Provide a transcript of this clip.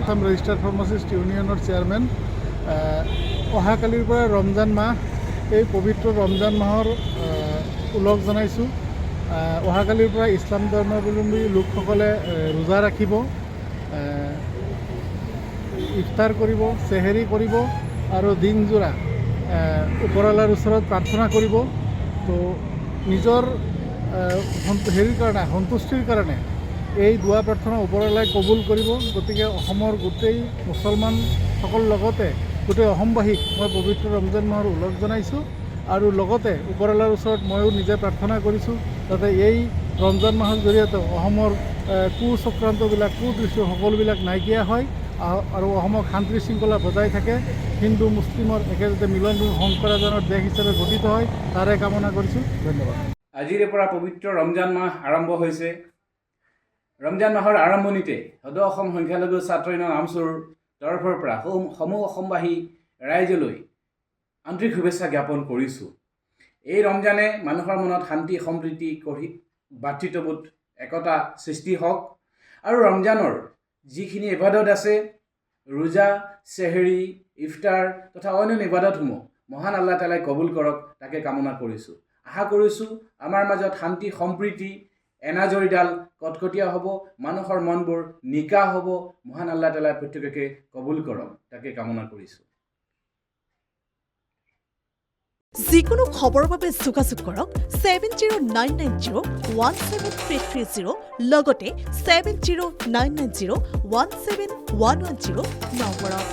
Assam registered pharmacist ইউনিয়নৰ chairman. অহাকালিৰ পৰা ৰমজান মাহ, এই পবিত্ৰ ৰমজান মাহৰ ওলগ জনাইছোঁ। অহাকালিৰ পৰা ইছলাম ধৰ্মাৱলম্বী লোকসকলে ৰোজা ৰাখিব, ইফতাৰ কৰিব, চেহেৰি কৰিব আৰু দিনজোৰা ওপৰৱালাৰ ওচৰত প্ৰাৰ্থনা কৰিব। তো নিজৰ হেৰিৰ কাৰণে, সন্তুষ্টিৰ কাৰণে এই দুৱা প্ৰাৰ্থনা ওপৰৱালাই কবুল কৰিব। গতিকে অসমৰ গোটেই মুছলমানসকলৰ লগতে গোটেই অসমবাসীক মই পবিত্ৰ ৰমজান মাহৰ ওলগ জনাইছোঁ আৰু লগতে ওপৰৱালাৰ ওচৰত ময়ো নিজে প্ৰাৰ্থনা কৰিছোঁ যাতে এই ৰমজান মাহৰ জৰিয়তে অসমৰ কুচক্ৰান্তবিলাক, কুদৃশ্য সকলোবিলাক নাইকিয়া হয় আৰু অসমক শান্তি শৃংখলা বজাই থাকে। হিন্দু মুছলিমৰ একেলগে মিলন শংকৰাজানৰ দেশ হিচাপে গঠিত হয়, তাৰে কামনা কৰিছোঁ। ধন্যবাদ। আজিৰে পৰা পবিত্ৰ ৰমজান মাহ আৰম্ভ হৈছে। ৰমজান মাহৰ আৰম্ভণিতে সদৌ অসম সংখ্যালঘু ছাত্ৰ ইউনিয়ন আমছুৰ তৰফৰ পৰা সমূহ অসমবাসী ৰাইজলৈ আন্তৰিক শুভেচ্ছা জ্ঞাপন কৰিছোঁ। এই ৰমজানে মানুহৰ মনত শান্তি সম্প্ৰীতি কৰি ভাতৃত্ববোধ একতা সৃষ্টি হওক আৰু ৰমজানৰ যিখিনি ইবাদত আছে, ৰোজা, চেহেৰি, ইফতাৰ তথা অন্যান্য ইবাদতসমূহ মহান আল্লাহ তাআলাই কবুল কৰক, তাকে কামনা কৰিছোঁ। আশা কৰিছোঁ আমাৰ মাজত শান্তি সম্প্ৰীতি এনাজৰীডাল কটকটীয়া হ'ব, মানুহৰ মনবোৰ নিকা হ'ব। মহান আল্লাহ তাআলাই প্ৰত্যেককে কবুল কৰক, তাকে কামনা কৰিছোঁ। যিকোনো খবৰৰ বাবে যোগাযোগ কৰক 7099017330 লগতে 7099017110 নম্বৰত।